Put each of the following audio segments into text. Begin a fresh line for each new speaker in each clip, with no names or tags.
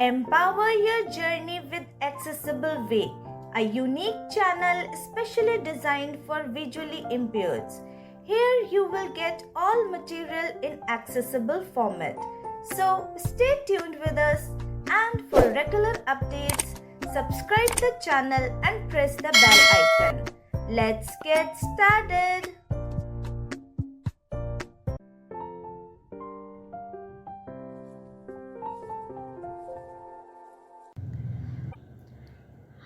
Empower your journey with Accessible Way, a unique channel specially designed for visually impaired. Here you will get all material in accessible format. So stay tuned with us, and for regular updates, subscribe the channel and press the bell icon. Let's get started.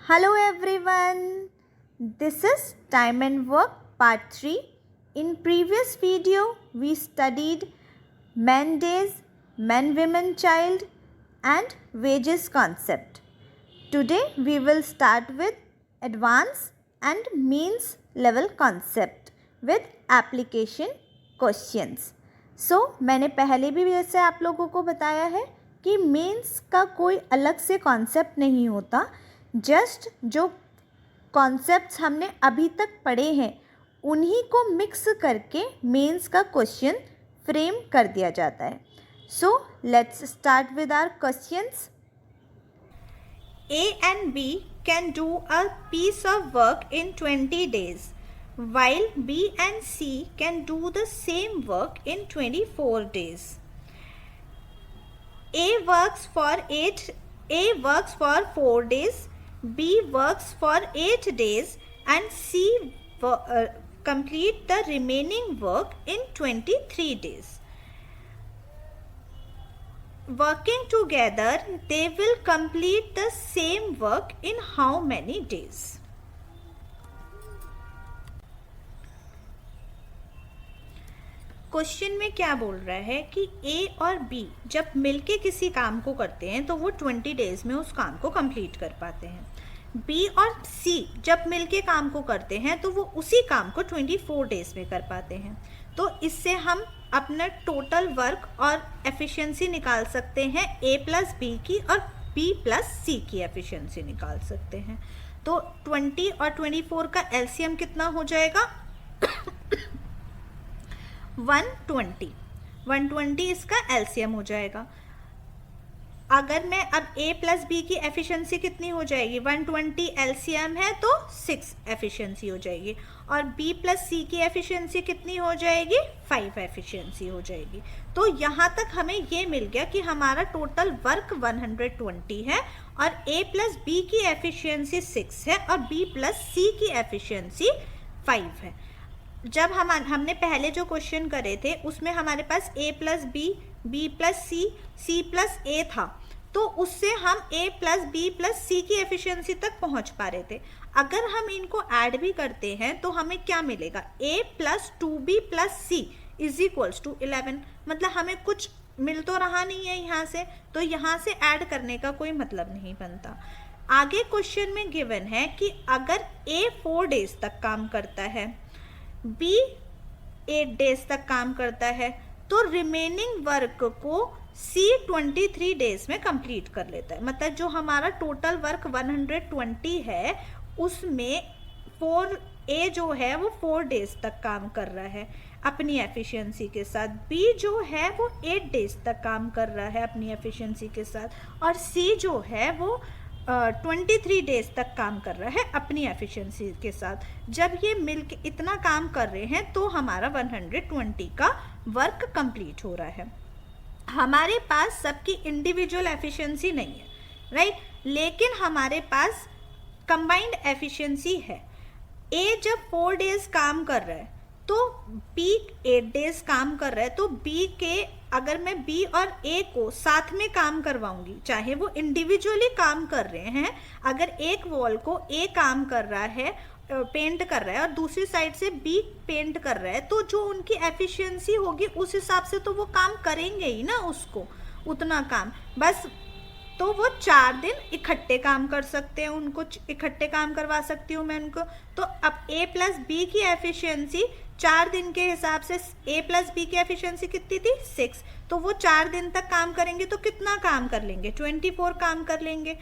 Hello everyone, this is Time and Work part 3. In previous video we studied men days, men, women, child and wages concept. Today we will start with advanced and means level concept with application questions. So मैंने पहले भी जैसे आप लोगों को बताया है कि मेंस का कोई अलग से कॉन्सेप्ट नहीं होता, जस्ट जो कॉन्सेप्ट्स हमने अभी तक पढ़े हैं उन्हीं को मिक्स करके मेंस का क्वेश्चन फ्रेम कर दिया जाता है. So let's start with our questions. A and B can do a piece of work in 20 days, while B and C can do the same work in 24 days. A works for 4 days, B works for 8 days and C complete the remaining work in 23 days. Working together, they will complete the same work in how many days? Question में क्या बोल रहा है कि A और B जब मिलके किसी काम को करते हैं तो वो 20 डेज में उस काम को कंप्लीट कर पाते हैं. B और C जब मिलके काम को करते हैं तो वो उसी काम को 24 डेज में कर पाते हैं. तो इससे हम अपना टोटल वर्क और एफिशिएंसी निकाल सकते हैं A प्लस B की और B प्लस C की एफिशिएंसी निकाल सकते हैं. तो 20 और 24 का एलसीएम कितना हो जाएगा? 120 इसका एलसीएम हो जाएगा. अगर मैं अब A प्लस B की एफिशिएंसी कितनी हो जाएगी? 120 एलसीएम है तो 6 एफिशिएंसी हो जाएगी, और B प्लस C की एफिशिएंसी कितनी हो जाएगी? 5 एफिशिएंसी हो जाएगी. तो यहाँ तक हमें ये मिल गया कि हमारा टोटल वर्क 120 है और A प्लस B की एफिशिएंसी 6 है और B प्लस C की एफिशिएंसी 5 है. जब हमने पहले जो क्वेश्चन करे थे उसमें हमारे पास A plus B, B plus C, C plus A था, तो उससे हम A plus B plus C की एफिशिएंसी तक पहुंच पा रहे थे. अगर हम इनको ऐड भी करते हैं तो हमें क्या मिलेगा? A plus 2B plus C is equals to 11. मतलब हमें कुछ मिल तो रहा नहीं है यहाँ से, तो यहाँ से ऐड करने का कोई मतलब नहीं बनता. आगे क्वेश्चन में गिवन है कि अगर A 4 डेज तक काम करता है, B 8 डेज तक काम करता है, तो रिमेनिंग वर्क को C 23 डेज में कंप्लीट कर लेता है. मतलब जो हमारा टोटल वर्क 120 है उसमें 4A जो है वो 4 डेज तक काम कर रहा है अपनी एफिशिएंसी के साथ, B जो है वो 8 डेज तक काम कर रहा है अपनी एफिशिएंसी के साथ, और C जो है वो 23 डेज तक काम कर रहा है अपनी एफिशिएंसी के साथ. जब ये मिलके इतना काम कर रहे हैं तो हमारा 120 का वर्क कंप्लीट हो रहा है. हमारे पास सबकी इंडिविजुअल एफिशिएंसी नहीं है, राइट, लेकिन हमारे पास कंबाइंड एफिशिएंसी है. A जब 4 डेज काम कर रहा है तो B 8 डेज काम कर रहा है, तो B के अगर मैं B और A को साथ में काम करवाऊंगी, चाहे वो इंडिविजुअली काम कर रहे हैं, अगर एक वॉल को A काम कर रहा है, पेंट कर रहा है, और दूसरी साइड से B पेंट कर रहा है, तो जो उनकी एफिशिएंसी होगी उस हिसाब से तो वो काम करेंगे ही ना, उसको उतना काम बस. तो वो 4 दिन इकट्ठे काम कर सकते हैं, उनको इकट्ठे काम करवा सकती हूँ मैं उनको. तो अब A प्लस B की एफिशिएंसी 4 दिन के हिसाब से A प्लस B की एफिशिएंसी कितनी थी? 6. तो वो 4 दिन तक काम करेंगे तो कितना काम कर लेंगे? 24 काम कर लेंगे.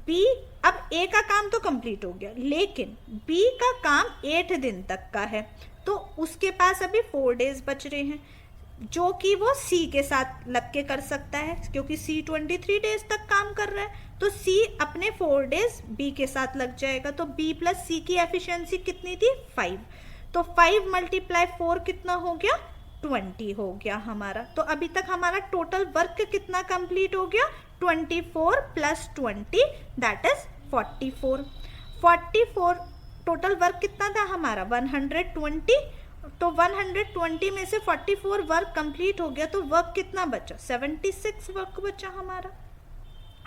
B, अब A का काम तो कंप्लीट हो गया, लेकिन B का काम 8 दिन तक का है, तो उसके पास अभी 4 डेज बच रहे हैं. जो कि वो सी के साथ लग के कर सकता है, क्योंकि सी 23 डेज तक काम कर रहा है, तो सी अपने 4 डेज बी के साथ लग जाएगा। तो बी प्लस सी की एफिशिएंसी कितनी थी? 5। तो 5 मल्टीप्लाई 4 कितना हो गया? 20 हो गया हमारा। तो अभी तक हमारा टोटल वर्क कितना कंप्लीट हो गया? 24 plus 20 that is 44। 44 total work कितना था हमारा? 120। तो 120 में से 44 वर्क कंप्लीट हो गया, तो वर्क कितना बचा? 76 वर्क बचा हमारा,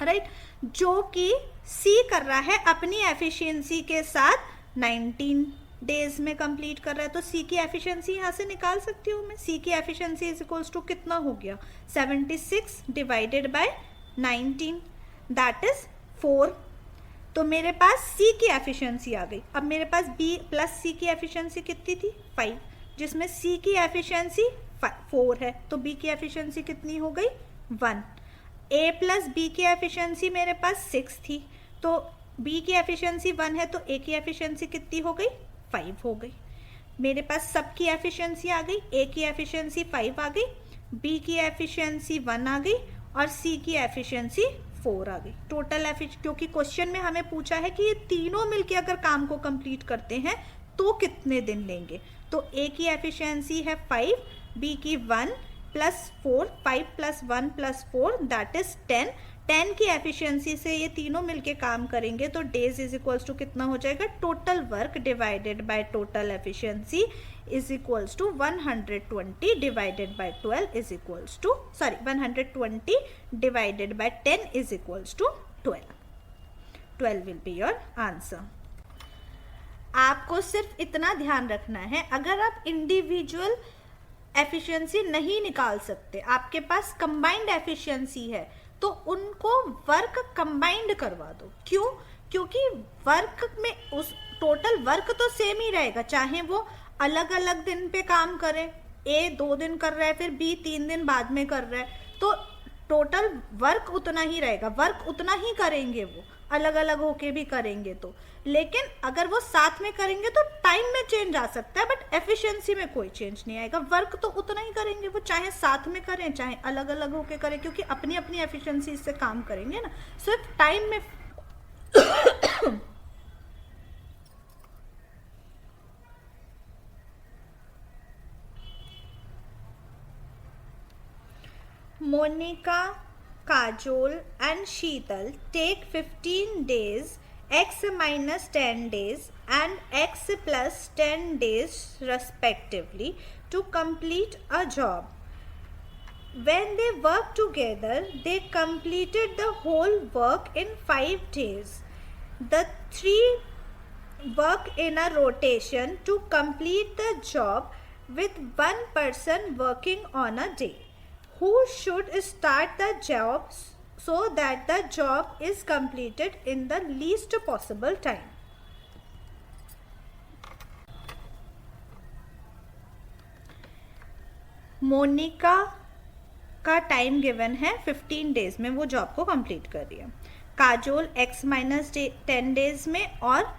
राइट, जो कि सी कर रहा है अपनी एफिशिएंसी के साथ 19 डेज में कंप्लीट कर रहा है। तो सी की एफिशिएंसी यहाँ से निकाल सकती हूँ मैं। सी की एफिशिएंसी इज इक्वल्स टू कितना हो गया? 76 डिवाइडेड बाय 19 दैट इज 4। तो मेरे पास सी की एफिशिएंसी आ गई। अब मेरे पास बी प्लस सी की एफिशिएंसी कितनी थी? 5, जिसमें सी की एफिशिएंसी 4 है, तो बी की एफिशिएंसी कितनी हो गई? 1। ए प्लस बी की एफिशिएंसी मेरे पास 6 थी, तो बी की एफिशिएंसी 1 है, तो ए की एफिशिएंसी कितनी हो गई? 5 हो गई। मेरे पास सब की एफिशिएंसी आ गई। ए की एफिशिएंसी 5 आ गई, बी की एफिशिएंसी 1 आ गई और सी की एफिशिएंसी 4 आ गई। टोटल क्योंकि क्वेश्चन में हमें पूछा है कि ये तीनों मिलके अगर काम को कंप्लीट करते हैं तो कितने दिन लेंगे। तो ए की एफिशिएंसी है 5, बी की 1 plus 4, 5 plus 1 plus 4 that is 10। 10 की एफिशिएंसी से ये तीनों मिलके काम करेंगे, तो डेज इज इक्वल्स टू कितना हो जाएगा? Total work divided by total efficiency is equals to 120 divided by 12 is equals to 120 divided by 10 is equals to 12। 12 will be your answer. आपको सिर्फ इतना ध्यान रखना है, अगर आप इंडिविजुअल एफिशिएंसी नहीं निकाल सकते, आपके पास कंबाइंड एफिशिएंसी है, तो उनको वर्क कंबाइंड करवा दो। क्यों? क्योंकि वर्क में उस टोटल वर्क तो सेम ही रहेगा, चाहे वो अलग अलग दिन पे काम करें। ए 2 दिन कर रहा है, फिर बी 3 दिन बाद में कर रहा है, तो टोटल वर्क उतना ही रहेगा, वर्क उतना ही करेंगे, वो अलग अलग होके भी करेंगे तो। लेकिन अगर वो साथ में करेंगे तो टाइम में चेंज आ सकता है, बट एफिशिएंसी में कोई चेंज नहीं आएगा। वर्क तो उतना ही करेंगे, वो चाहे साथ में करें चाहे अलग अलग होके करें, क्योंकि अपनी अपनी एफिशिएंसी से काम करेंगे ना। सिर्फ टाइम में Monica, Kajol and Sheetal take 15 days, x minus 10 days and x plus 10 days respectively to complete a job. When they worked together, they completed the whole work in 5 days. The three work in a rotation to complete the job with one person working on a day. Who should start the job so that the job is completed in the least possible time? Monika का time given है 15 days में, वो job को complete कर रही है। Kajol x minus 10 days में और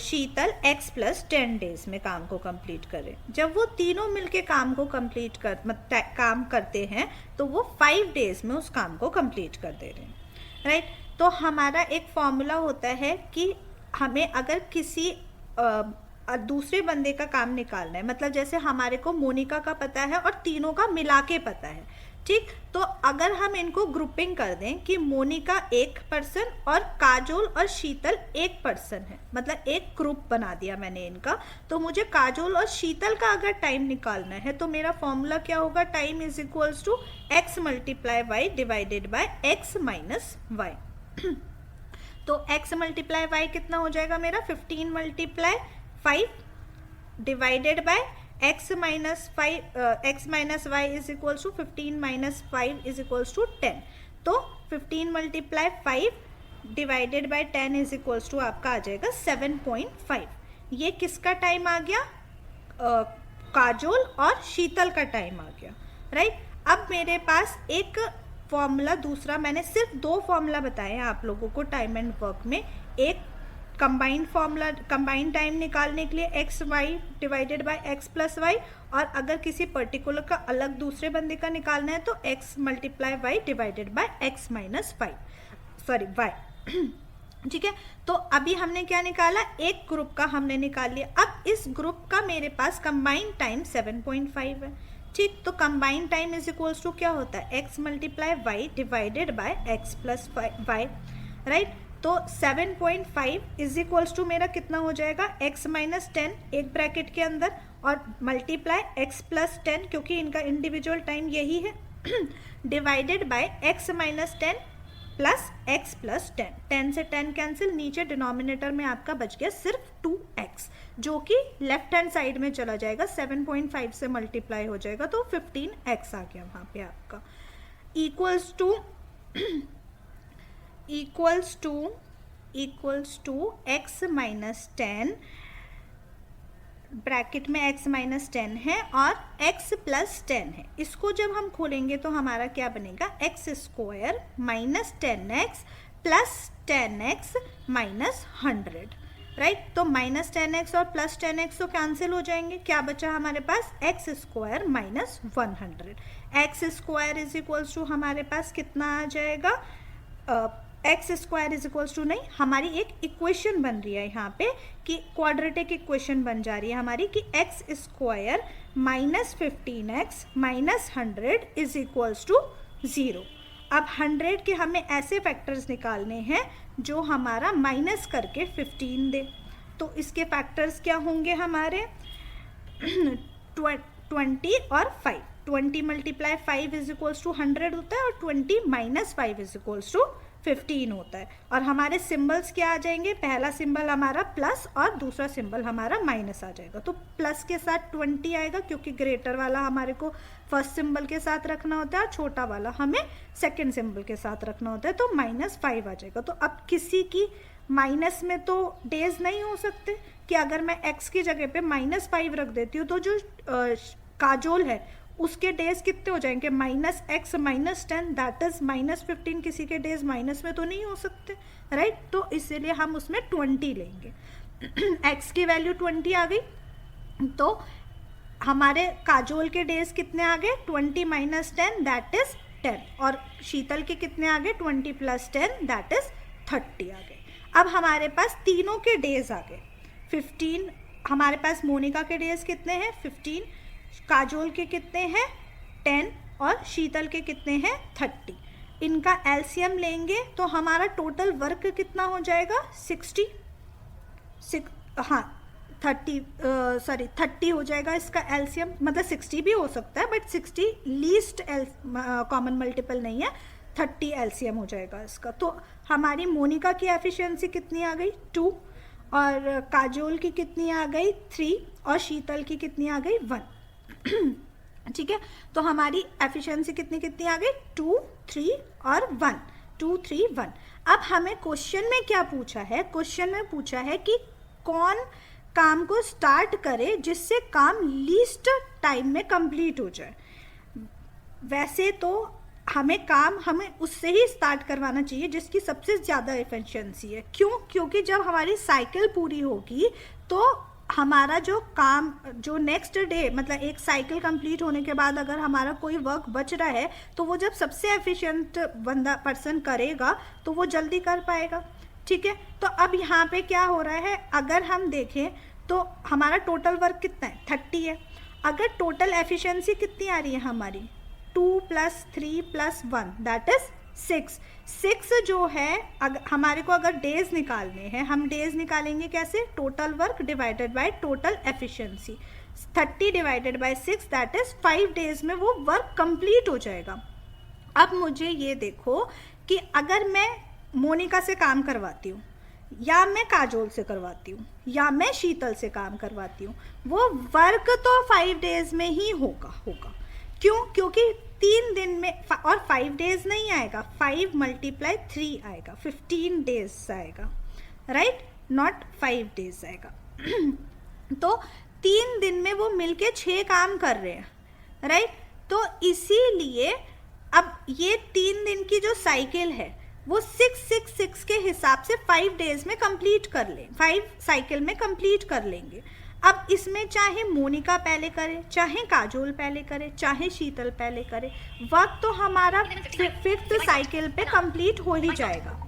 शीतल x प्लस 10 डेज में काम को कंप्लीट करें। जब वो तीनों मिलके काम को कंप्लीट काम करते हैं तो वो 5 डेज में उस काम को कंप्लीट कर दे रहे हैं, राइट। तो हमारा एक फॉर्मूला होता है कि हमें अगर किसी दूसरे बंदे का काम निकालना है, मतलब जैसे हमारे को मोनिका का पता है और तीनों का मिला के पता है, ठीक। तो अगर हम इनको ग्रुपिंग कर दें कि मोनिका 1 पर्सन और काजोल और शीतल 1 पर्सन है, मतलब एक ग्रुप बना दिया मैंने इनका, तो मुझे काजोल और शीतल का अगर टाइम निकालना है तो मेरा फॉर्मूला क्या होगा? Time is equals to x multiply y divided by x minus y. तो x मल्टीप्लाई वाई कितना हो जाएगा मेरा? 15 multiply 5 divided by x minus y is equals to 15 minus 5 is equals to 10। तो 15 multiply 5 divided by 10 is equals to आपका आ जाएगा 7.5। ये किसका टाइम आ गया? काजोल और शीतल का टाइम आ गया, राइट। अब मेरे पास एक फॉर्मूला दूसरा, मैंने सिर्फ 2 फॉर्मूला बताए हैं आप लोगों को टाइम एंड वर्क में। एक कंबाइंड फॉर्मूला, कंबाइंड टाइम निकालने के लिए x y divided by x plus y, और अगर किसी पर्टिकुलर का अलग दूसरे बंदे का निकालना है तो x multiply y divided by x minus y, sorry y. ठीक है, तो अभी हमने क्या निकाला, एक ग्रुप का हमने निकाल लिया। अब इस ग्रुप का मेरे पास कंबाइंड टाइम 7.5 है। ठीक, तो combined time is equals to क्या होता है, x multiply y divided by x plus y, right. तो 7.5 इज इक्वल्स टू मेरा कितना हो जाएगा, x माइनस 10 एक ब्रैकेट के अंदर और मल्टीप्लाई x प्लस 10 क्योंकि इनका इंडिविजुअल टाइम यही है divided by x minus 10 plus x plus 10, 10 से 10 कैंसिल, नीचे डिनोमिनेटर में आपका बच गया सिर्फ 2x जो कि लेफ्ट हैंड साइड में चला जाएगा, 7.5 से मल्टीप्लाई हो जाएगा तो 15x आ गया वहाँ पे आपका, equals to x minus 10 bracket में x माइनस 10 है और x प्लस 10 है। इसको जब हम खोलेंगे तो हमारा क्या बनेगा, x square minus 10x plus 10x minus 100, right. तो माइनस 10x और प्लस 10x तो कैंसिल हो जाएंगे, क्या बचा हमारे पास, x square minus 100। x square is equals to हमारे पास कितना आ जाएगा, x square is equals to, नहीं, हमारी एक इक्वेशन बन रही है यहाँ पे कि क्वाड्रेटिक इक्वेशन बन जा रही है हमारी कि x square minus 15x minus 100 is equals to 0। अब 100 के हमें ऐसे फैक्टर्स निकालने हैं जो हमारा माइनस करके 15 दे, तो इसके फैक्टर्स क्या होंगे हमारे 20 और 5, 20 मल्टीप्लाई 5 इज इक्वल्स टू 100 होता है और 20 माइनस 5 इज इक्वल्स टू 15 होता है। और हमारे सिंबल्स क्या आ जाएंगे, पहला सिंबल हमारा प्लस और दूसरा सिंबल हमारा माइनस आ जाएगा। तो प्लस के साथ 20 आएगा क्योंकि ग्रेटर वाला हमारे को फर्स्ट सिंबल के साथ रखना होता है और छोटा वाला हमें सेकंड सिंबल के साथ रखना होता है, तो माइनस 5 आ जाएगा। तो अब किसी की माइनस में तो डेज नहीं हो सकते कि अगर मैं x की जगह पे माइनस 5 रख देती हूँ तो जो काजोल है उसके डेज कितने हो जाएंगे, minus x minus 10 that is minus 15, किसी के डेज माइनस में तो नहीं हो सकते, राइट। तो इसीलिए हम उसमें 20 लेंगे x की वैल्यू 20 आ गई, तो हमारे काजोल के डेज कितने आ गए, 20 माइनस 10 दैट इज 10, और शीतल के कितने आ गए, 20 प्लस 10 दैट इज 30 आ गए। अब हमारे पास तीनों के डेज आ गए, 15 हमारे पास मोनिका के डेज कितने हैं, 15, काजोल के कितने हैं 10 और शीतल के कितने हैं 30। इनका एलसीएम लेंगे तो हमारा टोटल वर्क कितना हो जाएगा 60 हो जाएगा इसका एलसीएम, मतलब 60 भी हो सकता है बट 60 लीस्ट कॉमन मल्टीपल नहीं है, 30 एलसीएम हो जाएगा इसका। तो हमारी मोनिका की एफिशिएंसी कितनी आ गई 2 और काजोल की कितनी आ गई 3 और शीतल की कितनी आ गई 1। ठीक है, तो हमारी एफिशिएंसी कितनी कितनी आ गई 2, 3 और 1, 2, 3, 1। अब हमें क्वेश्चन में क्या पूछा है, क्वेश्चन में पूछा है कि कौन काम को स्टार्ट करे जिससे काम लीस्ट टाइम में कंप्लीट हो जाए। वैसे तो हमें उससे ही स्टार्ट करवाना चाहिए जिसकी सबसे ज़्यादा एफिशिएंसी है। क्यों, क्योंकि जब हमारी साइकिल पूरी होगी तो हमारा जो काम जो नेक्स्ट डे मतलब एक साइकिल कंप्लीट होने के बाद अगर हमारा कोई वर्क बच रहा है तो वो जब सबसे एफिशिएंट पर्सन करेगा तो वो जल्दी कर पाएगा। ठीक है, तो अब यहाँ पे क्या हो रहा है, अगर हम देखें तो हमारा टोटल वर्क कितना है 30 है, अगर टोटल एफिशिएंसी कितनी आ रही है हमारी 2 + 3 + 1 दैट इज 6 जो है हमारे को अगर डेज निकालने हैं, हम डेज निकालेंगे कैसे, total work divided by total efficiency, 30 divided by 6 that is 5 days में वो वर्क कंप्लीट हो जाएगा। अब मुझे ये देखो कि अगर मैं मोनिका से काम करवाती हूँ या मैं काजोल से करवाती हूँ या मैं शीतल से काम करवाती हूँ, वो वर्क तो 5 डेज में ही होगा। क्यों, क्योंकि 3 दिन में और 5 डेज नहीं आएगा, 5 × 3 आएगा, 15 डेज आएगा, राइट, नॉट 5 डेज आएगा। तो 3 दिन में वो मिलके 6 काम कर रहे हैं, राइट। तो इसीलिए अब ये 3 दिन की जो साइकिल है वो 6 के हिसाब से 5 डेज में कंप्लीट कर लें, 5 साइकिल में कंप्लीट कर लेंगे। अब इसमें चाहे मोनिका पहले करे, चाहे काजोल पहले करे, चाहे शीतल पहले करे, वर्क तो हमारा 5th साइकिल पे कंप्लीट हो ही जाएगा,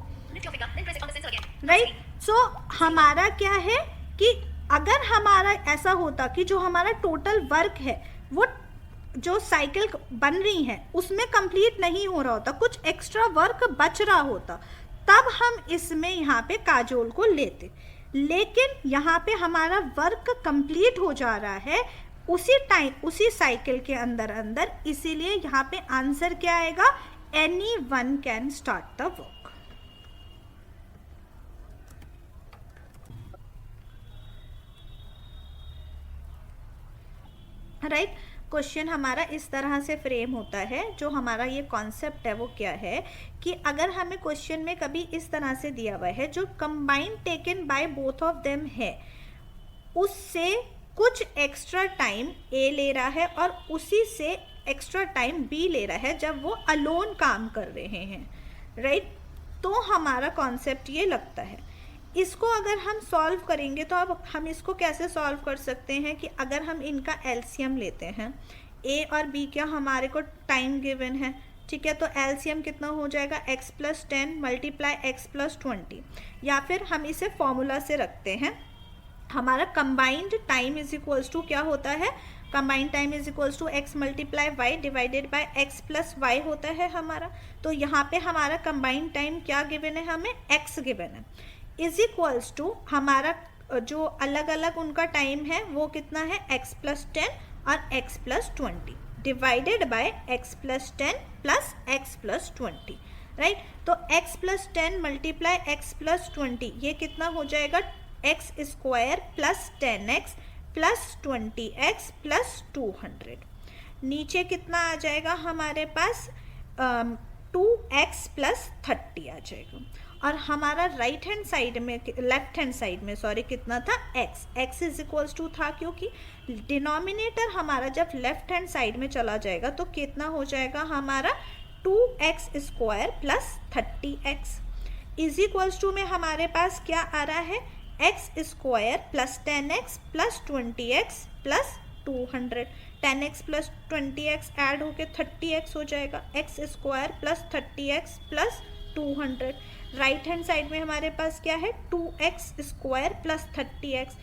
राइट। सो हमारा क्या है कि अगर हमारा ऐसा होता कि जो हमारा टोटल वर्क है वो जो साइकिल बन रही है उसमें कंप्लीट नहीं हो रहा होता, कुछ एक्स्ट्रा वर्क बच रहा होता, तब हम इसमें यहाँ पे काजोल को लेते। लेकिन यहाँ पे हमारा वर्क कंप्लीट हो जा रहा है उसी टाइम, उसी साइकिल के अंदर, इसीलिए यहाँ पे आंसर क्या आएगा, anyone can start the work, right. Question हमारा इस तरह से फ्रेम होता है। जो हमारा ये कॉन्सेप्ट है वो क्या है कि अगर हमें क्वेश्चन में कभी इस तरह से दिया हुआ है जो combine taken by both of them है, उससे कुछ एक्स्ट्रा टाइम ए ले रहा है और उसी से एक्स्ट्रा टाइम बी ले रहा है जब वो अलोन काम कर रहे हैं, राइट। तो हमारा कॉन्सेप्ट ये लगता है। इसको अगर हम सॉल्व करेंगे तो अब हम इसको कैसे सॉल्व कर सकते हैं कि अगर हम इनका एलसीएम लेते हैं, ए और बी क्या हमारे को टाइम गिवन है, ठीक है, तो एलसीएम कितना हो जाएगा, x + 10 मल्टीप्लाई x + 20, या फिर हम इसे फॉर्मूला से रखते हैं, हमारा combined time is equals to क्या होता है, combined time is equals to x multiply y divided by x + y होता है हमारा। तो यहाँ पे हमारा कंबाइंड टाइम क्या गिवन है, हमें x गिवन है, इज इक्वल्स टू हमारा जो अलग अलग उनका टाइम है वो कितना है, x + 10 और x + 20 divided by x + 10 plus x + 20, right. तो x + 10 मल्टीप्लाई x + 20 ये कितना हो जाएगा, x² + 10x + 20x + 200। नीचे कितना आ जाएगा हमारे पास 2x + 30 आ जाएगा। और हमारा राइट हैंड साइड में, लेफ्ट हैंड साइड में सॉरी कितना था, x इज इक्वल्स टू था, क्योंकि डिनोमिनेटर हमारा जब लेफ्ट हैंड साइड में चला जाएगा तो कितना हो जाएगा हमारा 2x² + 30x is equals to में हमारे पास क्या आ रहा है, x² + 10x + 20x + 200। 10x + 20x add होके 30x हो जाएगा, x² + 30x + 200। Right hand side में हमारे पास क्या है, 2x² + 30x,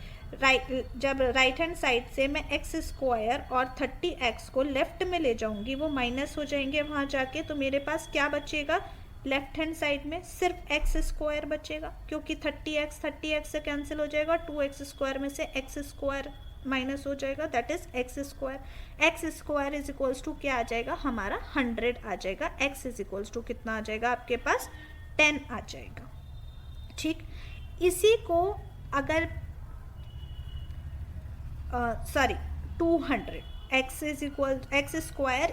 राइट। जब राइट हैंड साइड से मैं x² और 30x को लेफ्ट में ले जाऊंगी वो माइनस हो जाएंगे वहाँ जाके, तो मेरे पास क्या बचेगा, लेफ्ट हैंड साइड में सिर्फ x² बचेगा, क्योंकि 30x से कैंसिल हो जाएगा, 2x² में से x² माइनस हो जाएगा, that is x²। x² is equals to क्या आ जाएगा हमारा 100 आ जाएगा, x इज इक्वल्स टू कितना आ जाएगा आपके पास 10 आ जाएगा, ठीक। इसी को अगर 200 x²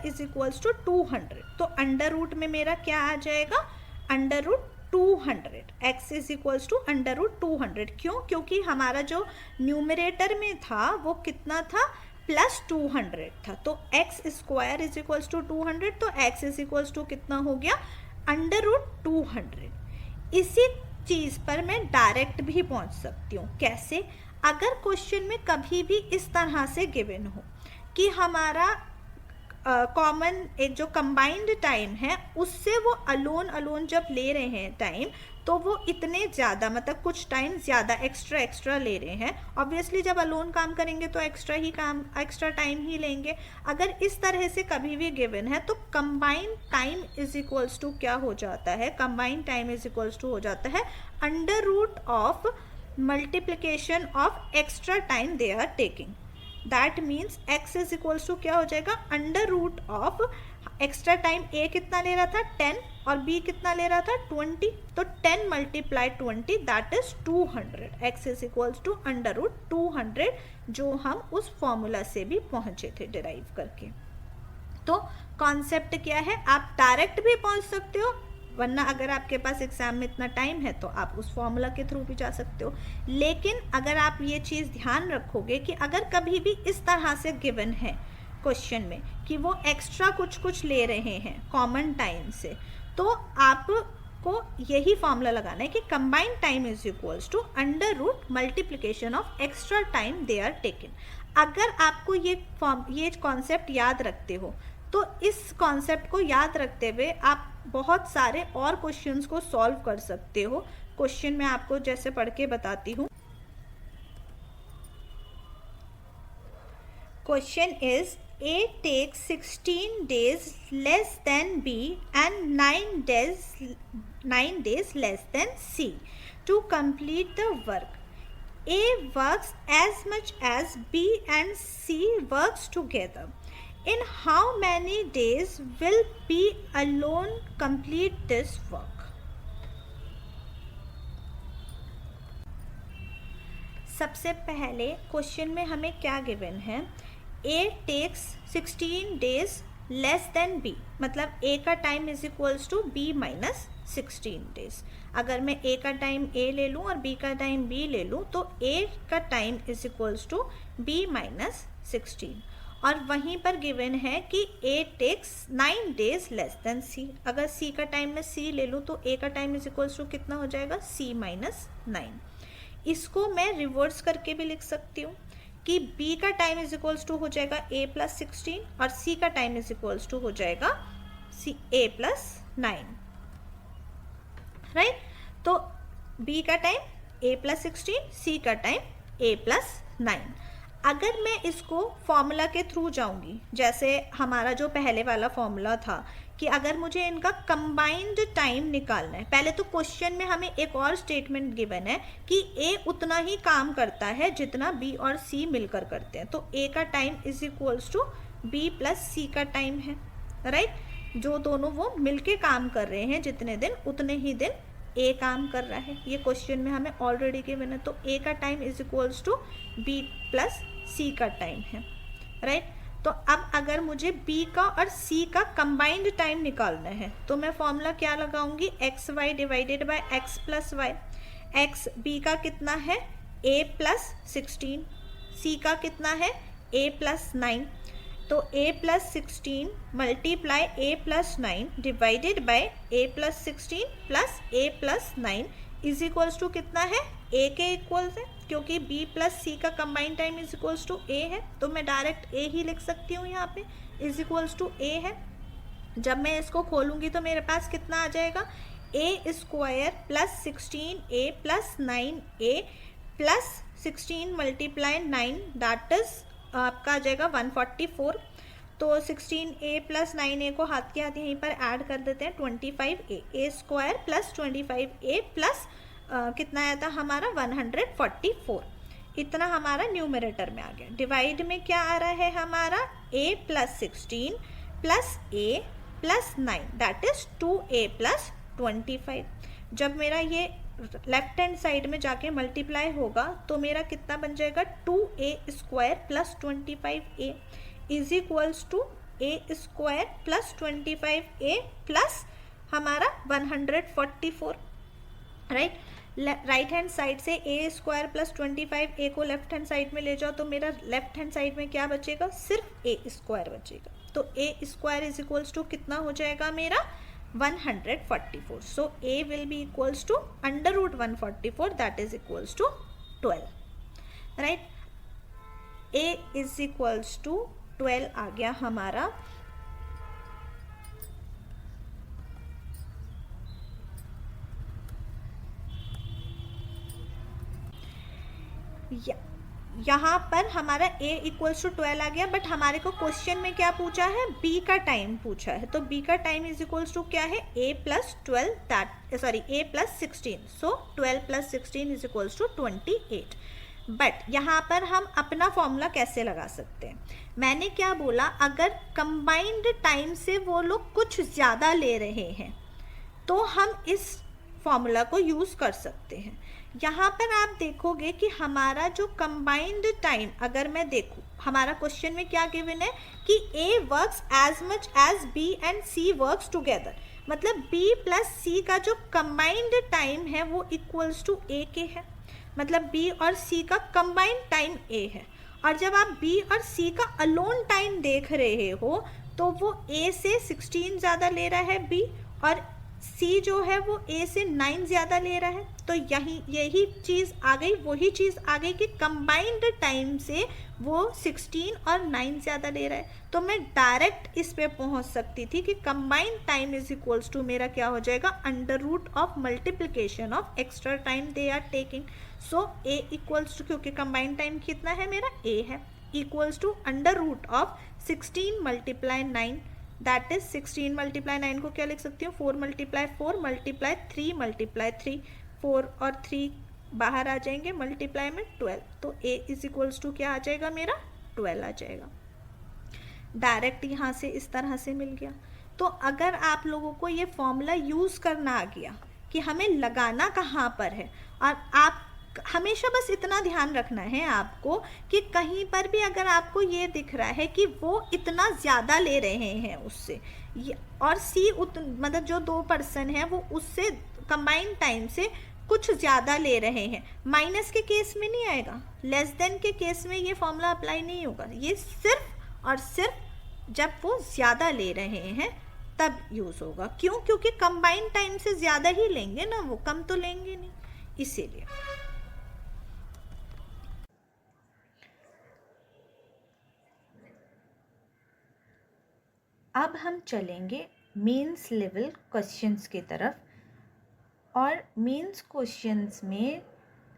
इज इक्वल्स टू 200, तो अंडर रूट में मेरा क्या आ जाएगा, √200, x इज इक्वल्स टू √200। क्यों, क्योंकि हमारा जो न्यूमरेटर में था वो कितना था, +200 था, तो x² इज इक्वल्स टू 200, तो x इज इक्वल्स टू कितना हो गया, √200। इसी चीज़ पर मैं डायरेक्ट भी पहुंच सकती हूँ, कैसे, अगर क्वेश्चन में कभी भी इस तरह से गिवन हो कि हमारा कॉमन एक जो कंबाइंड टाइम है उससे वो अलोन जब ले रहे हैं टाइम, तो वो इतने ज़्यादा, मतलब कुछ टाइम ज़्यादा एक्स्ट्रा ले रहे हैं। ऑब्वियसली जब अलोन काम करेंगे तो एक्स्ट्रा टाइम ही लेंगे। अगर इस तरह से कभी भी गिवन है तो combined time is equals to क्या हो जाता है, combined time is equals to हो जाता है √of multiplication of extra time they are taking. That means x is equals to क्या हो जाएगा, √of एक्स्ट्रा टाइम a कितना ले रहा था 10 और b कितना ले रहा था 20, तो 10 × 20 that is 200। x is equals to √200, जो हम उस फॉर्मूला से भी पहुंचे थे डिराइव करके। तो कॉन्सेप्ट क्या है, आप डायरेक्ट भी पहुंच सकते हो, वरना अगर आपके पास एग्जाम में इतना टाइम है तो आप उस फॉर्मूला के थ्रू भी जा सकते हो। लेकिन अगर आप ये चीज़ ध्यान रखोगे कि अगर कभी भी इस तरह से गिवन है क्वेश्चन में कि वो एक्स्ट्रा कुछ ले रहे हैं कॉमन टाइम से, तो आप को यही फॉर्मूला लगाना है कि combined time is equals to under root multiplication of extra time they are taken. अगर आपको ये कॉन्सेप्ट याद रखते हो तो इस कॉन्सेप्ट को याद रखते हुए आप बहुत सारे और क्वेश्चंस को सॉल्व कर सकते हो। क्वेश्चन मैं आपको जैसे पढ़ के बताती हूँ। Question is A takes 16 days less than B and 9 days less than C to complete the work. A works as much as B and C works together. In how many days will B alone complete this work? सबसे पहले question में हमें क्या given है? A takes 16 days less than B, मतलब A का time is equals to B minus 16 days. अगर मैं A का टाइम A ले लूँ और B का टाइम B ले लूँ तो A का time is equals to B minus 16, और वहीं पर गिवन है कि A takes 9 days less than C। अगर C का टाइम मैं C ले लूँ तो A का टाइम इज इक्वल्स टू कितना हो जाएगा? C minus 9। इसको मैं रिवर्स करके भी लिख सकती हूँ कि B का टाइम इज इक्वल्स टू हो जाएगा A प्लस 16 और C का टाइम इज इक्वल्स टू हो जाएगा A प्लस 9, राइट। तो B का टाइम A प्लस 16, C का टाइम A प्लस 9। अगर मैं इसको फॉर्मूला के थ्रू जाऊंगी, जैसे हमारा जो पहले वाला फॉर्मूला था कि अगर मुझे इनका कंबाइंड टाइम निकालना है, पहले तो क्वेश्चन में हमें एक और स्टेटमेंट गिवन है कि A उतना ही काम करता है जितना B और C मिलकर करते हैं, तो A का time is equals to B plus C का टाइम है, राइट। जो दोनों वो मिलके काम कर रहे हैं जितने दिन, उतने ही दिन A काम कर रहा है। ये क्वेश्चन में हमें ऑलरेडी गिवन है, तो A का time is equals to B plus C का टाइम है, राइट। तो अब अगर मुझे B का और C का कंबाइंड टाइम निकालना है तो मैं फॉर्मूला क्या लगाऊंगी? X y divided by x plus y. X B का कितना है? A प्लस 16, C का कितना है? A plus 9। तो A plus 16 multiply A plus 9 divided by A plus 16 plus A plus 9 is equals to कितना है? A के इक्वल्स है, क्योंकि B प्लस C का combined time is equals to A है, तो मैं डायरेक्ट A ही लिख सकती हूँ यहाँ पे, इज इक्वल्स टू A है। जब मैं इसको खोलूँगी तो मेरे पास कितना आ जाएगा? A square plus 16A plus 9A plus 16 multiply 9 that is आपका आ जाएगा 144। तो 16A प्लस 9A को हाथ के हाथ यहीं पर ऐड कर देते हैं, 25A। A square plus 25A plus कितना आया था हमारा? 144। इतना हमारा न्यूमरेटर में आ गया। डिवाइड में क्या आ रहा है हमारा? A plus 16 plus A plus 9 that is 2A plus 25। जब मेरा ये लेफ्ट हैंड साइड में जाके मल्टीप्लाई होगा तो मेरा कितना बन जाएगा? 2A square plus 25A is equals to A square plus 25A plus हमारा 144, राइट। राइट हैंड साइड से A स्क्वायर प्लस 25A को लेफ्ट हैंड साइड में ले जाओ तो मेरा लेफ्ट हैंड साइड में क्या बचेगा? सिर्फ A स्क्वायर बचेगा। तो A square is equals to कितना हो जाएगा मेरा? 144। So A will be equals to under root 144 that is equals to 12, right. A is equals to 12 आ गया हमारा। यहाँ पर हमारा A इक्वल्स टू 12 आ गया, बट हमारे को क्वेश्चन में क्या पूछा है? B का टाइम पूछा है, तो B का टाइम इज इक्वल्स टू क्या है? A plus 12 that sorry A plus 16, so 12 plus 16 is equals to 28। But यहाँ पर हम अपना फॉर्मूला कैसे लगा सकते हैं? मैंने क्या बोला? अगर कंबाइंड टाइम से वो लोग कुछ ज़्यादा ले रहे हैं तो हम इस फॉर्मूला को यूज़ कर सकते हैं। यहाँ पर आप देखोगे कि हमारा जो कंबाइंड टाइम, अगर मैं देखूँ हमारा क्वेश्चन में क्या गिवन है कि A works as much as B and C works together, मतलब B प्लस C का जो कंबाइंड टाइम है वो इक्वल्स टू A के है, मतलब B और C का कंबाइंड टाइम A है। और जब आप B और C का अलोन टाइम देख रहे हो तो वो A से 16 ज़्यादा ले रहा है B, और सी जो है वो ए से 9 ज़्यादा ले रहा है, तो यही चीज़ आ गई, वही चीज़ आ गई कि कंबाइंड टाइम से वो 16 और 9 ज़्यादा ले रहा है। तो मैं डायरेक्ट इस पे पहुंच सकती थी कि combined time is equals to मेरा क्या हो जाएगा, under root of multiplication of extra time they are taking. So A equals to, क्योंकि कंबाइंड टाइम कितना है मेरा, ए है, equals to under root of 16 multiply 9, that is 16 multiply 9 को क्या लिख सकती हूँ, 4 मल्टीप्लाई 4 मल्टीप्लाई 3 मल्टीप्लाई 3, 4 और 3 बाहर आ जाएंगे, मल्टीप्लाई में 12, तो a इज इक्वल्स टू क्या आ जाएगा मेरा, 12 आ जाएगा। डायरेक्ट यहाँ से इस तरह से मिल गया। तो अगर आप लोगों को ये फॉर्मूला यूज़ करना आ गया कि हमें लगाना कहाँ पर है, और आप हमेशा बस इतना ध्यान रखना है आपको कि कहीं पर भी अगर आपको ये दिख रहा है कि वो इतना ज़्यादा ले रहे हैं उससे, और सी मतलब जो 2 पर्सन है वो उससे कंबाइंड टाइम से कुछ ज़्यादा ले रहे हैं, माइनस के केस में नहीं आएगा, लेस देन के केस में ये फॉर्मूला अप्लाई नहीं होगा, ये सिर्फ और सिर्फ जब वो ज़्यादा ले रहे हैं तब यूज़ होगा। क्यों? क्योंकि कंबाइंड टाइम से ज़्यादा ही लेंगे ना, वो कम तो लेंगे नहीं, इसीलिए। अब हम चलेंगे मेंस लेवल क्वेश्चंस की तरफ, और मेंस क्वेश्चंस में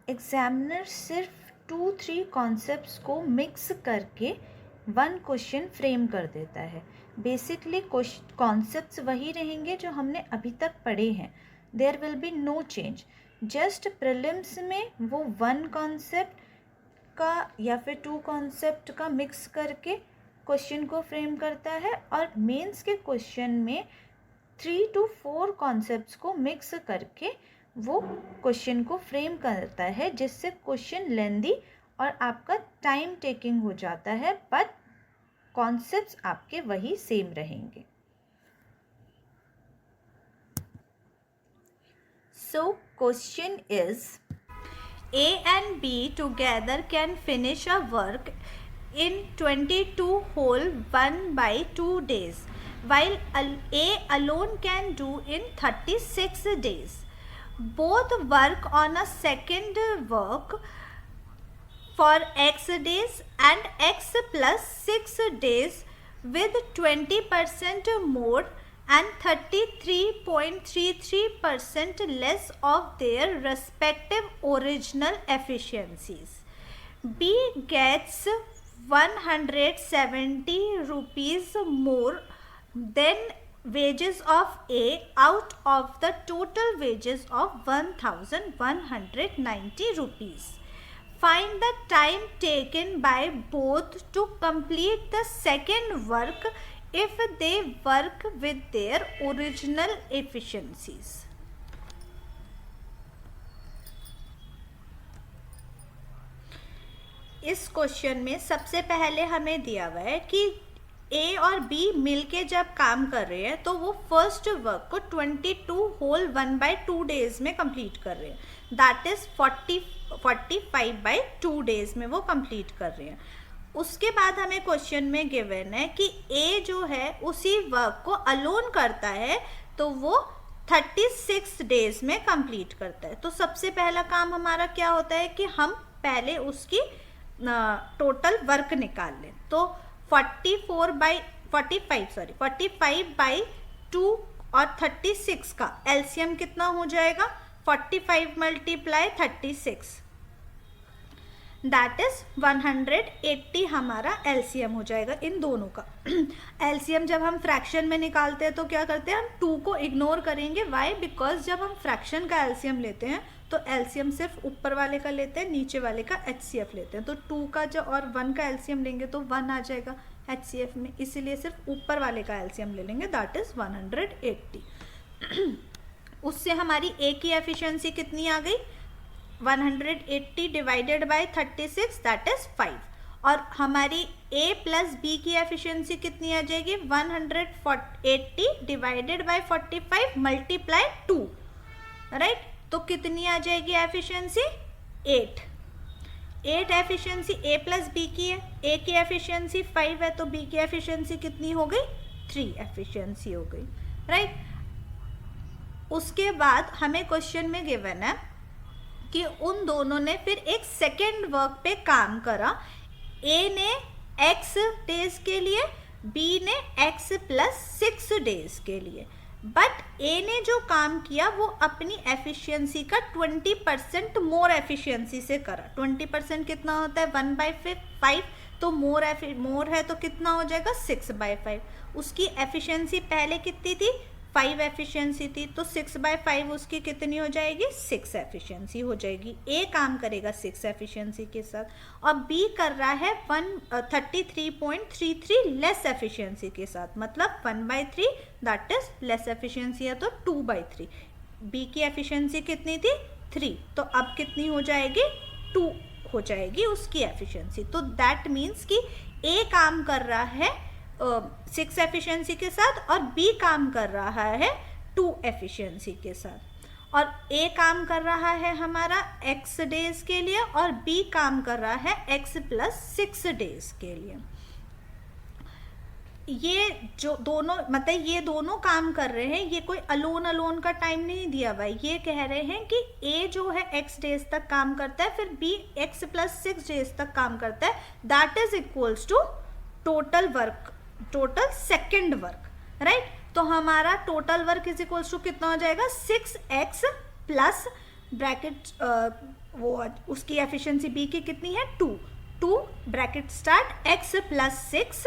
एग्जामिनर सिर्फ 2-3 कॉन्सेप्ट्स को मिक्स करके 1 क्वेश्चन फ्रेम कर देता है। बेसिकली कॉन्सेप्ट्स वही रहेंगे जो हमने अभी तक पढ़े हैं, there will be no change. Just prelims में वो 1 कॉन्सेप्ट का या फिर 2 कॉन्सेप्ट का मिक्स करके क्वेश्चन को फ्रेम करता है, और मेंस के क्वेश्चन में 3 to 4 कॉन्सेप्ट्स को मिक्स करके वो क्वेश्चन को फ्रेम करता है, जिससे क्वेश्चन लेंदी और आपका टाइम टेकिंग हो जाता है, बट कॉन्सेप्ट्स आपके वही सेम रहेंगे। So question is, A and B together can finish a work in 22 whole 1/2 days, while A alone can do in 36 days. Both work on a second work for X days and X plus 6 days with 20% more and 33.33% less of their respective original efficiencies. B gets 170 rupees more than wages of A out of the total wages of 1190 rupees. Find the time taken by both to complete the second work if they work with their original efficiencies. इस question में सबसे पहले हमें दिया हुआ है कि ए और बी मिलके जब काम कर रहे हैं तो वो फर्स्ट वर्क को 22 होल 1/2 डेज में कंप्लीट कर रहे हैं, दैट इज 45/2 डेज में वो कंप्लीट कर रहे हैं। उसके बाद हमें क्वेश्चन में गिवन है कि ए जो है उसी वर्क को अलोन करता है तो वो 36 डेज में कंप्लीट करता है। तो सबसे पहला काम हमारा क्या होता है कि हम पहले उसकी टोटल वर्क निकाल लें। तो 45/2 और 36 का एलसीएम कितना हो जाएगा, 45 मल्टीप्लाई 36, दैट इज 180 हमारा एलसीएम हो जाएगा इन दोनों का। एलसीएम जब हम फ्रैक्शन में निकालते हैं तो क्या करते हैं, हम 2 को इग्नोर करेंगे। वाई? बिकॉज जब हम फ्रैक्शन का एलसीएम लेते हैं तो एलसीएम सिर्फ ऊपर वाले का लेते हैं, नीचे वाले का एचसीएफ लेते हैं। तो 2 का जो और 1 का एलसीएम लेंगे तो 1 आ जाएगा एचसीएफ में, इसीलिए सिर्फ ऊपर वाले का एलसीएम ले लेंगे, दैट इज 180। उससे हमारी ए की एफिशिएंसी कितनी आ गई, 180 डिवाइडेड बाय 36, दैट इज 5। और हमारी ए प्लस बी की एफिशिएंसी कितनी आ जाएगी, 180 डिवाइडेड बाय 45 मल्टीप्लाई 2, राइट। तो कितनी आ जाएगी एफिशिएंसी, 8 एफिशिएंसी ए प्लस बी की है। ए की एफिशिएंसी 5 है तो बी की एफिशिएंसी कितनी हो गई, 3 एफिशिएंसी हो गई, राइट। उसके बाद हमें क्वेश्चन में गिवन है कि उन दोनों ने फिर एक सेकेंड वर्क पे काम करा। ए ने x डेज के लिए, बी ने x प्लस 6 डेज के लिए। बट ए ने जो काम किया वो अपनी एफिशिएंसी का 20% मोर एफिशिएंसी से करा। 20% कितना होता है? 1/5। तो मोर है तो कितना हो जाएगा? 6/5। उसकी एफिशिएंसी पहले कितनी थी? 5 एफिशिएंसी थी, तो 6/5 उसकी कितनी हो जाएगी? 6 एफिशिएंसी हो जाएगी। ए काम करेगा 6 एफिशिएंसी के साथ, और बी कर रहा है 33.33 लेस एफिशिएंसी के साथ, मतलब 1/3, दैट इज लेस एफिशिएंसी है तो 2/3। बी की एफिशिएंसी कितनी थी? 3, तो अब कितनी हो जाएगी? 2 हो जाएगी उसकी एफिशिएंसी। तो दैट मीन्स कि ए काम कर रहा है 6 एफिशिएंसी के साथ और बी काम कर रहा है 2 एफिशिएंसी के साथ। और ए काम कर रहा है हमारा x डेज के लिए और बी काम कर रहा है x प्लस 6 डेज के लिए। ये जो दोनों, मतलब ये दोनों काम कर रहे हैं, ये कोई अलोन का टाइम नहीं दिया हुआ है। ये कह रहे हैं कि ए जो है x डेज तक काम करता है, फिर बी x प्लस 6 डेज तक काम करता है, that is equals to total work, total second work, right. तो हमारा total work is equals to कितना हो जाएगा? 6x प्लस ब्रैकेट वो उसकी एफिशिएंसी बी की कितनी है? 2 bracket start x plus 6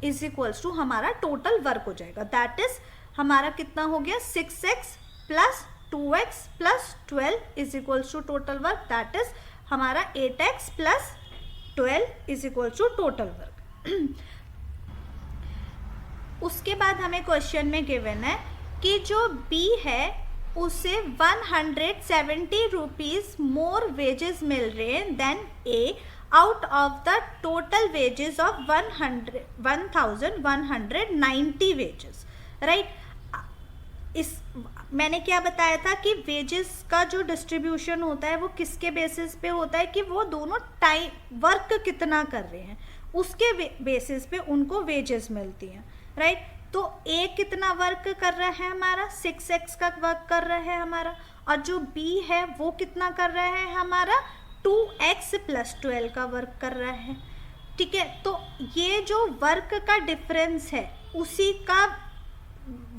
is equals to हमारा टोटल वर्क हो जाएगा। दैट इज हमारा कितना हो गया? 6x plus 2x plus 12 is equals to total work, that is हमारा 8x plus 12 is equals to total work. उसके बाद हमें क्वेश्चन में गिवन है कि जो बी है उसे 170 रुपीज मोर वेजेस मिल रहे हैं then A out of the total wages of 1190 wages, right. इस मैंने क्या बताया था कि वेजेस का जो डिस्ट्रीब्यूशन होता है वो किसके बेसिस पे होता है? कि वो दोनों टाइम वर्क कितना कर रहे हैं उसके बेसिस पे उनको वेजेस मिलती हैं, राइट। तो ए कितना वर्क कर रहा है? हमारा 6x का वर्क कर रहा है हमारा, और जो बी है वो कितना कर रहा है? हमारा 2x प्लस 12 का वर्क कर रहा है, ठीक है। तो ये जो वर्क का डिफरेंस है उसी का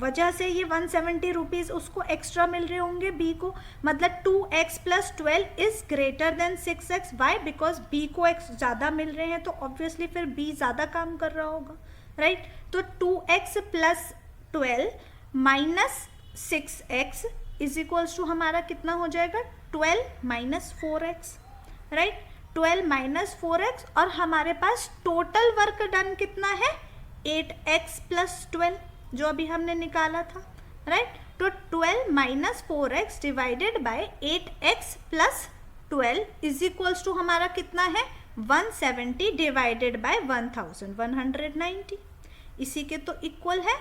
वजह से ये 170 रुपीज़ उसको एक्स्ट्रा मिल रहे होंगे बी को, मतलब 2x plus 12 is greater than 6x। Why? Because B को x ज़्यादा मिल रहे हैं, तो ऑब्वियसली फिर बी ज़्यादा काम कर रहा होगा, राइट। तो 2x plus 12 minus 6x is equals to हमारा कितना हो जाएगा? 12 minus 4x, right. 12 minus 4x, और हमारे पास टोटल वर्क डन कितना है? 8x प्लस 12 जो अभी हमने निकाला था, राइट। तो 12 minus 4x divided by 8x plus 12 is equals to हमारा कितना है? 170 डिवाइडेड बाय 1190, इसी के तो इक्वल है।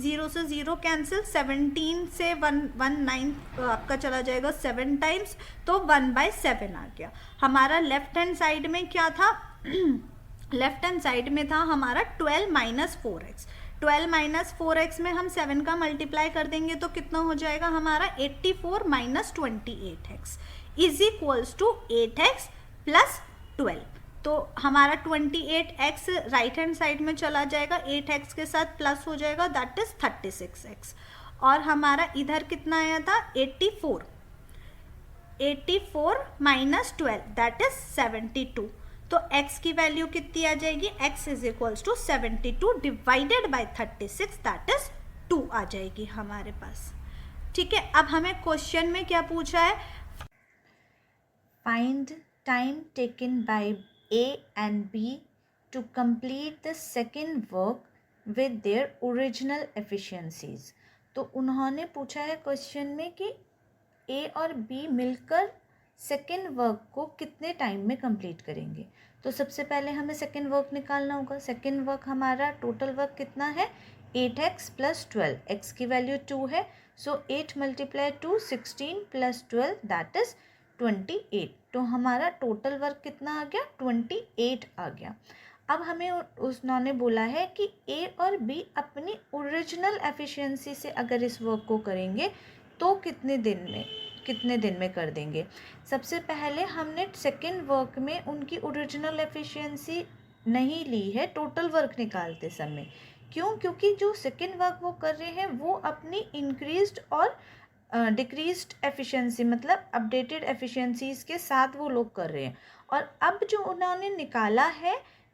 0 से 0 कैंसिल, 17 से 119 आपका चला जाएगा 7 टाइम्स, तो 1/7 आ गया। हमारा लेफ्ट हैंड साइड में क्या था? लेफ्ट हैंड साइड में था हमारा 12 माइनस 4x। 12 माइनस 4x में हम 7 का मल्टीप्लाई कर देंगे तो कितना हो जाएगा हमारा? 84 minus 28x is equals to 8x plus 12। तो हमारा 28x राइट हैंड साइड में चला जाएगा, 8x के साथ प्लस हो जाएगा, दैट इज 36x। और हमारा इधर कितना आया था? 84 माइनस 12 दैट इज 72। तो x की वैल्यू कितनी आ जाएगी? x is equals to 72 divided by 36 that is 2 आ जाएगी हमारे पास, ठीक है। अब हमें क्वेश्चन में क्या पूछा है?
Find time taken bye A and B to complete the second work with their original efficiencies। तो उन्होंने पूछा है क्वेश्चन में कि A और B मिलकर सेकेंड वर्क को कितने टाइम में कंप्लीट करेंगे। तो सबसे पहले हमें सेकेंड वर्क निकालना होगा। सेकेंड वर्क हमारा टोटल वर्क कितना है? 8x प्लस 12, x की वैल्यू 2 है, सो 8 मल्टीप्लाई 2 16 प्लस 12 दैट इज 28। तो हमारा टोटल वर्क कितना आ गया? 28 आ गया। अब हमें उन्होंने बोला है कि ए और बी अपनी ओरिजिनल एफिशिएंसी से अगर इस वर्क को करेंगे तो कितने दिन में कर देंगे। सबसे पहले हमने सेकेंड वर्क में उनकी ओरिजिनल एफिशिएंसी नहीं ली है टोटल वर्क निकालते समय। क्यों? क्योंकि जो सेकेंड वर्क वो कर रहे हैं वो अपनी इंक्रीज्ड और डिक्रीज्ड एफिशिएंसी मतलब अपडेटेड एफिशिएंसीज के साथ वो लोग कर रहे हैं। और अब जो उन्होंने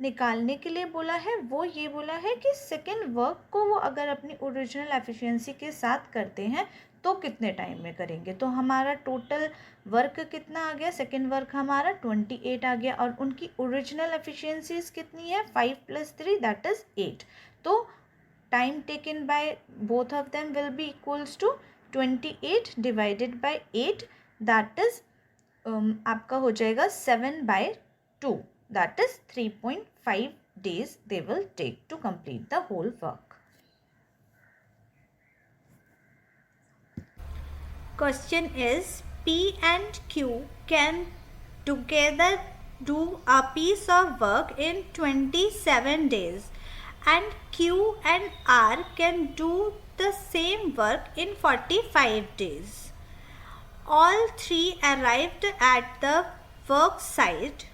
निकालने के लिए बोला है वो ये बोला है कि सेकेंड वर्क को वो अगर अपनी ओरिजिनल एफिशिएंसी के साथ करते हैं तो कितने टाइम में करेंगे। तो हमारा टोटल वर्क कितना आ गया, सेकेंड वर्क हमारा 28 आ गया और उनकी ओरिजिनल एफिशिएंसीज कितनी है 5 + 3 दैट इज़ 8। तो time taken by both of them will be equals to 28 divided by 8 that is आपका हो जाएगा 7/2 that is 3.5 days they will take to complete the whole work.
Question is P and Q can together do a piece of work in 27 days and Q and R can do the same work in 45 days. All three arrived at the work site.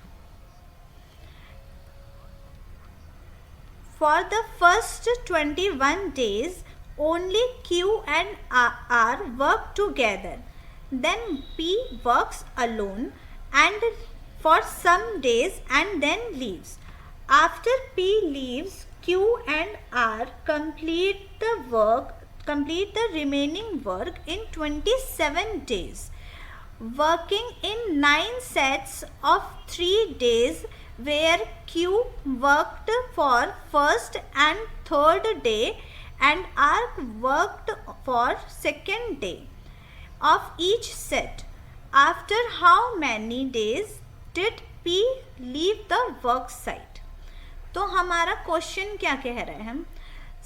For the first 21 days, only Q and R work together. Then P works alone and for some days and then leaves. After P leaves, Q and R complete the remaining work in 27 days. Working in 9 sets of 3 days where Q worked for first and third day and R worked for second day of each set. After how many days did P leave the work site? तो हमारा question क्या कह रहा है, हम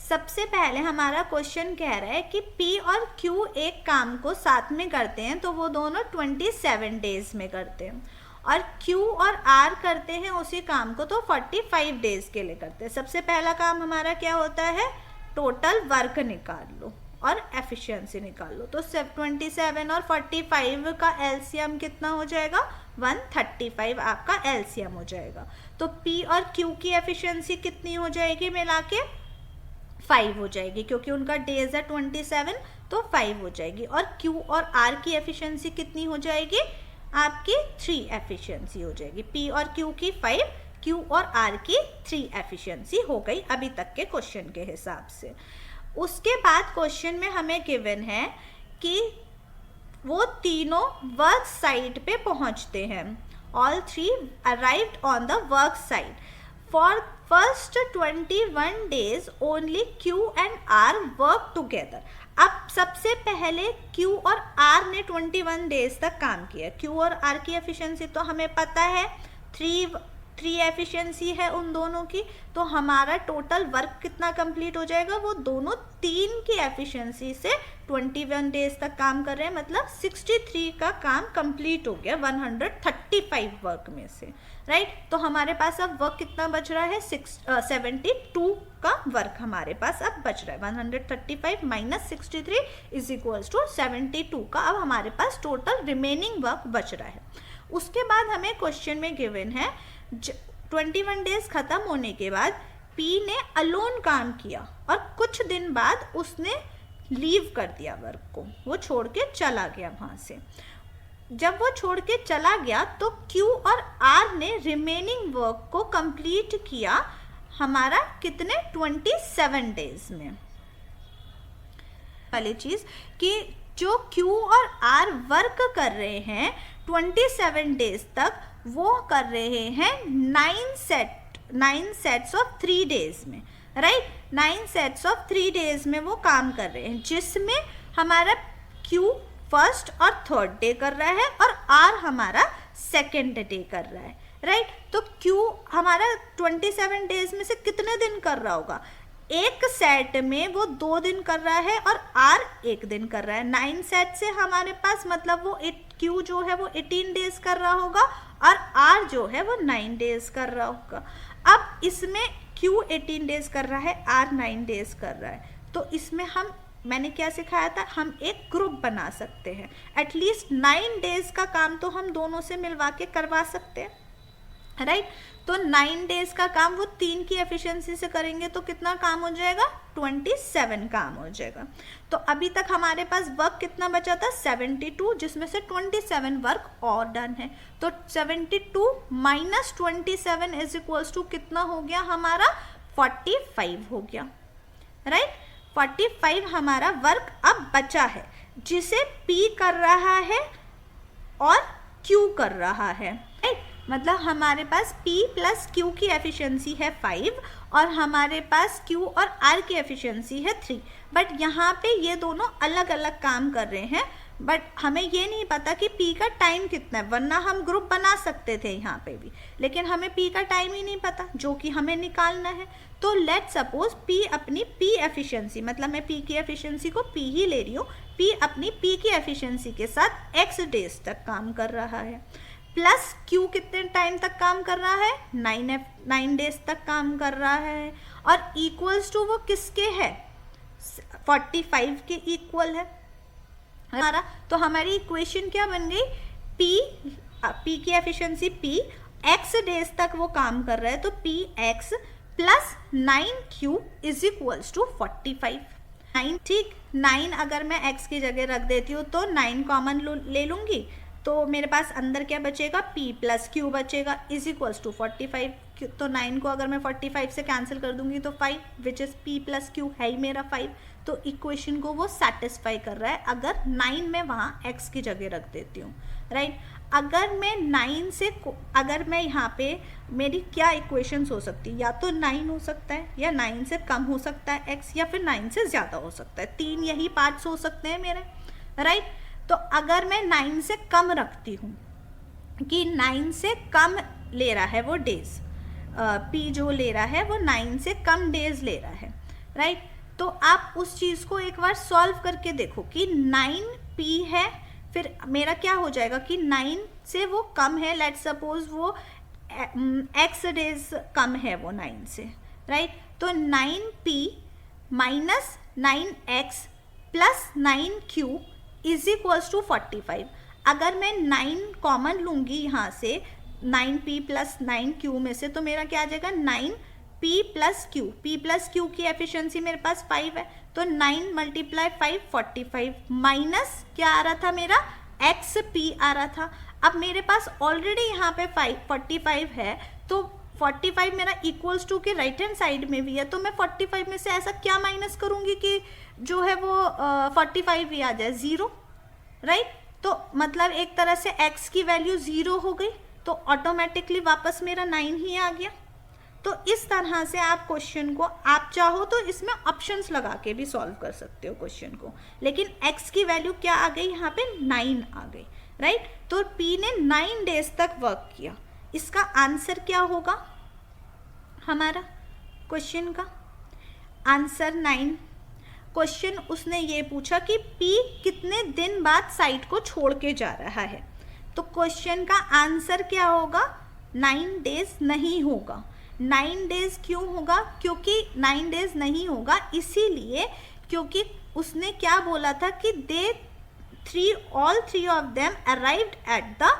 सबसे पहले हमारा क्वेश्चन कह रहा है कि P और Q एक काम को साथ में करते हैं तो वो दोनों 27 डेज में करते हैं और Q और R करते हैं उसी काम को तो 45 डेज के लिए करते हैं। सबसे पहला काम हमारा क्या होता है, टोटल वर्क निकाल लो और एफिशिएंसी निकाल लो। तो 27 और 45 का एलसीएम कितना हो जाएगा, 135 आपका एलसीएम हो जाएगा। तो P और Q की एफिशिएंसी कितनी हो जाएगी, मिला के 5 हो जाएगी क्योंकि उनका डेज है 27 तो 5 हो जाएगी। और Q और R की एफिशिएंसी कितनी हो जाएगी, आपकी 3 एफिशिएंसी हो जाएगी। P और Q की 5, Q और R की 3 एफिशिएंसी हो गई अभी तक के क्वेश्चन के हिसाब से। उसके बाद क्वेश्चन में हमें गिवन है कि वो तीनों वर्क साइट पे पहुंचते हैं। All 3 arrived on the work site. For first 21 days only Q and R work together. अब सबसे पहले Q और R ने 21 डेज तक काम किया। Q और R की एफिशिएंसी तो हमें पता है 3 एफिशिएंसी है उन दोनों की, तो हमारा टोटल वर्क कितना कंप्लीट हो जाएगा, वो दोनों 3 की एफिशिएंसी से 21 डेज तक काम कर रहे हैं, मतलब 63 का काम कंप्लीट हो गया 135 वर्क में से, राइट। तो हमारे पास अब वर्क कितना बच रहा है, 72 का वर्क हमारे पास अब बच रहा है। 135 - 63 = 72 का अब हमारे पास टोटल रिमेनिंग वर्क बच रहा है। उसके बाद हमें क्वेश्चन में गिवन है 21 डेज खत्म होने के बाद P ने अलोन काम किया और कुछ दिन बाद उसने लीव कर दिया वर्क को, वो छोड़ के चला गया वहाँ से। जब वो छोड़ के चला गया तो Q और R ने रिमेनिंग वर्क को कंप्लीट किया हमारा कितने, 27 डेज में। वाली चीज़ कि जो Q और R वर्क कर रहे हैं 27 डेज तक, वो कर रहे हैं 9 सेट्स ऑफ 3 डेज में, राइट। 9 सेट्स ऑफ 3 डेज में वो काम कर रहे हैं, जिसमें हमारा Q फर्स्ट और थर्ड डे कर रहा है और R हमारा सेकेंड डे कर रहा है, राइट। तो Q हमारा 27 डेज में से कितने दिन कर रहा होगा, एक सेट में वो 2 दिन कर रहा है और R 1 दिन कर रहा है। 9 सेट से हमारे पास मतलब वो Q जो है वो 18 डेज कर रहा होगा और R जो है वो 9 डेज कर रहा होगा। अब इसमें Q 18 डेज कर रहा है, R 9 डेज कर रहा है, तो इसमें मैंने क्या सिखाया था, हम एक ग्रुप बना सकते हैं, एटलीस्ट 9 डेज का काम तो हम दोनों से मिलवा के करवा सकते हैं, राइट। तो 9 डेज का काम वो 3 की एफिशिएंसी से करेंगे तो कितना काम हो जाएगा, 27 काम हो जाएगा। तो अभी तक हमारे पास वर्क कितना बचा था, 72, जिसमें से 27 वर्क और डन है। तो 72 माइनस 27 इज इक्वल्स टू कितना हो गया हमारा, 45 हो गया, राइट। 45 हमारा वर्क अब बचा है, जिसे P कर रहा है और Q कर रहा है, राइट। मतलब हमारे पास P प्लस Q की एफिशिएंसी है 5 और हमारे पास Q और R की एफिशिएंसी है 3, बट यहाँ पे ये दोनों अलग अलग काम कर रहे हैं, बट हमें ये नहीं पता कि P का टाइम कितना है, वरना हम ग्रुप बना सकते थे यहाँ पे भी, लेकिन हमें P का टाइम ही नहीं पता जो कि हमें निकालना है। तो लेट सपोज P अपनी P एफिशिएंसी, मतलब मैं P की एफिशिएंसी को P ही ले रही हूँ, P अपनी P की एफिशिएंसी के साथ X डेज तक काम कर रहा है, प्लस Q कितने टाइम तक काम कर रहा है, 9 डेज तक काम कर रहा है, और इक्वल्स टू वो किसके है, 45 के इक्वल है हमारा। तो हमारी इक्वेशन क्या बन गई, P की एफिशिएंसी P, X डेज तक वो काम कर रहा है, तो Px plus 9Q is equals to 45। 9, ठीक, 9 अगर मैं X की जगह रख देती हूँ तो 9 कॉमन ले लूँगी, तो मेरे पास अंदर क्या बचेगा, P प्लस Q बचेगा इज इक्वल्स टू 45। तो 9 को अगर मैं 45 से कैंसिल कर दूंगी तो 5, which is P plus Q है ही मेरा 5। तो इक्वेशन को वो सेटिस्फाई कर रहा है अगर 9 में वहाँ X की जगह रख देती हूँ, राइट। अगर मैं 9 से, अगर मैं यहाँ पे, मेरी क्या इक्वेशंस हो सकती है, या तो 9 हो सकता है, या 9 से कम हो सकता है X, या फिर 9 से ज़्यादा हो सकता है, 3 यही पार्ट्स हो सकते हैं मेरे, राइट। तो अगर मैं 9 से कम रखती हूँ कि 9 से कम ले रहा है वो डेज, P जो ले रहा है वो 9 से कम डेज ले रहा है, राइट। तो आप उस चीज़ को एक बार सॉल्व करके देखो कि 9P है, फिर मेरा क्या हो जाएगा कि 9 से वो कम है, लेट्स सपोज वो X डेज कम है वो 9 से, राइट। तो 9P minus 9X plus 9Q is equals to 45। अगर मैं 9 कॉमन लूँगी यहाँ से 9P प्लस 9Q में से, तो मेरा क्या आ जाएगा, 9P plus Q, P plus Q की एफिशिएंसी मेरे पास 5 है, तो 9 मल्टीप्लाई 5 45, माइनस क्या आ रहा था मेरा, XP आ रहा था। अब मेरे पास ऑलरेडी यहाँ पे 45 है, तो 45 मेरा इक्वल्स टू के राइट हैंड साइड में भी है, तो मैं 45 में से ऐसा क्या माइनस करूँगी कि जो है वो 45 भी आ जाए, 0, राइट। तो मतलब एक तरह से x की वैल्यू 0 हो गई, तो ऑटोमेटिकली वापस मेरा 9 ही आ गया। तो इस तरह से आप क्वेश्चन को, आप चाहो तो इसमें ऑप्शंस लगा के भी सॉल्व कर सकते हो क्वेश्चन को, लेकिन x की वैल्यू क्या आ गई, यहाँ पे 9 आ गई, राइट। तो P ने 9 डेज तक वर्क किया, इसका आंसर क्या होगा हमारा क्वेश्चन का आंसर 9। क्वेश्चन उसने ये पूछा कि P कितने दिन बाद साइट को छोड़ के जा रहा है, तो क्वेश्चन का आंसर क्या होगा, 9 डेज नहीं होगा। 9 डेज क्यों होगा, क्योंकि 9 डेज नहीं होगा इसीलिए क्योंकि उसने क्या बोला था कि all three of them arrived at the